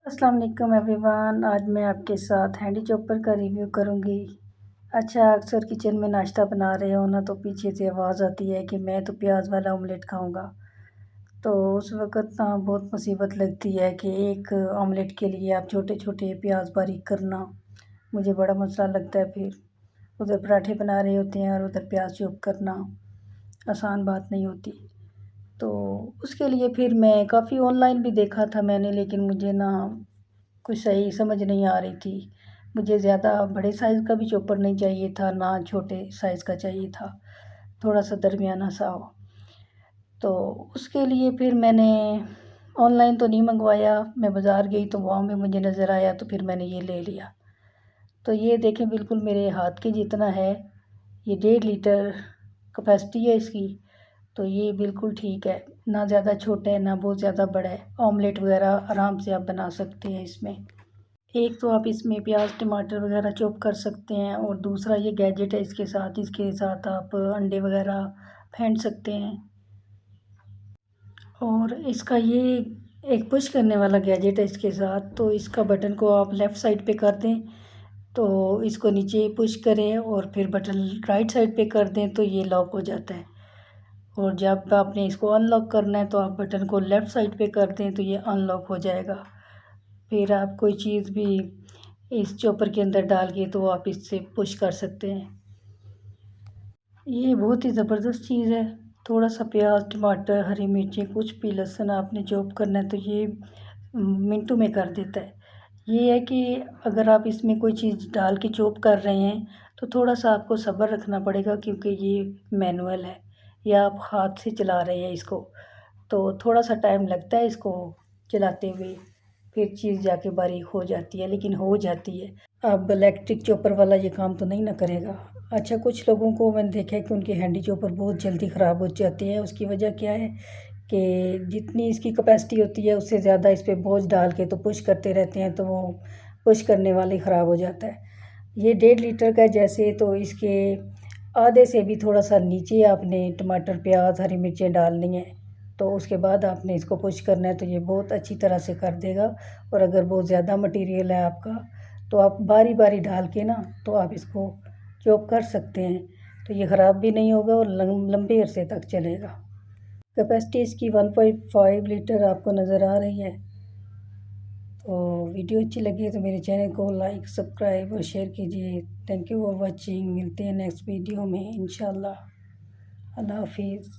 अस्सलाम वालेकुम एवरीवन। आज मैं आपके साथ हैंडी चॉपर का रिव्यू करूंगी। अच्छा, अक्सर किचन में नाश्ता बना रहे हो ना तो पीछे से आवाज़ आती है कि मैं तो प्याज वाला ऑमलेट खाऊंगा। तो उस वक़्त ना बहुत मुसीबत लगती है कि एक ऑमलेट के लिए आप छोटे छोटे प्याज बारीक करना, मुझे बड़ा मसला लगता है। फिर उधर पराठे बना रहे होते हैं और उधर प्याज चॉप करना आसान बात नहीं होती। तो उसके लिए फिर मैं काफ़ी ऑनलाइन भी देखा था मैंने, लेकिन मुझे ना कुछ सही समझ नहीं आ रही थी। मुझे ज़्यादा बड़े साइज़ का भी चॉपर नहीं चाहिए था, ना छोटे साइज़ का चाहिए था, थोड़ा-सा दरमियाना सा हो। तो उसके लिए फिर मैंने ऑनलाइन तो नहीं मंगवाया, मैं बाज़ार गई तो वहाँ पे मुझे नज़र आया तो फिर मैंने ये ले लिया। तो ये देखें बिल्कुल मेरे हाथ के जितना है, ये 1.5 लीटर कैपेसिटी है इसकी। तो ये बिल्कुल ठीक है, ना ज़्यादा छोटा है ना बहुत ज़्यादा बड़ा है। ऑमलेट वगैरह आराम से आप बना सकते हैं इसमें। एक तो आप इसमें प्याज टमाटर वगैरह चॉप कर सकते हैं, और दूसरा ये गैजेट है इसके साथ आप अंडे वगैरह फेंट सकते हैं। और इसका ये एक पुश करने वाला गैजेट है इसके साथ, तो इसका बटन को आप लेफ़्ट साइड पे कर दें तो इसको नीचे पुश करें, और फिर बटन राइट साइड पे कर दें तो ये लॉक हो जाता है। और जब आपने इसको अनलॉक करना है तो आप बटन को लेफ़्ट साइड पे कर दें तो ये अनलॉक हो जाएगा। फिर आप कोई चीज़ भी इस चॉपर के अंदर डाल के तो आप इससे पुश कर सकते हैं। ये बहुत ही ज़बरदस्त चीज़ है। थोड़ा सा प्याज टमाटर हरी मिर्ची कुछ भी लहसुन आपने चॉप करना है तो ये मिनटों में कर देता है। ये है कि अगर आप इसमें कोई चीज़ डाल के चॉप कर रहे हैं तो थोड़ा सा आपको सब्र रखना पड़ेगा, क्योंकि ये मैनुअल है या आप हाथ से चला रहे हैं इसको, तो थोड़ा सा टाइम लगता है इसको चलाते हुए। फिर चीज़ जाके बारीक हो जाती है, लेकिन हो जाती है। अब इलेक्ट्रिक चॉपर वाला ये काम तो नहीं ना करेगा। अच्छा, कुछ लोगों को मैंने देखा है कि उनके हैंडी चॉपर बहुत जल्दी ख़राब हो जाते हैं। उसकी वजह क्या है कि जितनी इसकी कैपेसिटी होती है उससे ज़्यादा इस पे बोझ डाल के तो पुश करते रहते हैं, तो वो पुश करने वाले ख़राब हो जाता है। ये 1.5 लीटर का है जैसे, तो इसके आधे से भी थोड़ा सा नीचे आपने टमाटर प्याज हरी मिर्चें डालनी है, तो उसके बाद आपने इसको पुश करना है तो ये बहुत अच्छी तरह से कर देगा। और अगर बहुत ज़्यादा मटेरियल है आपका तो आप बारी बारी डाल के ना तो आप इसको चॉप कर सकते हैं, तो ये ख़राब भी नहीं होगा और लंबे अरसे तक चलेगा। कैपेसिटी इसकी 1.5 लीटर आपको नज़र आ रही है। तो वीडियो अच्छी लगी तो मेरे चैनल को लाइक सब्सक्राइब और शेयर कीजिए। Thank you for watching. मिलते हैं नेक्स्ट वीडियो में इंशाल्लाह। अल्लाह हाफिज़।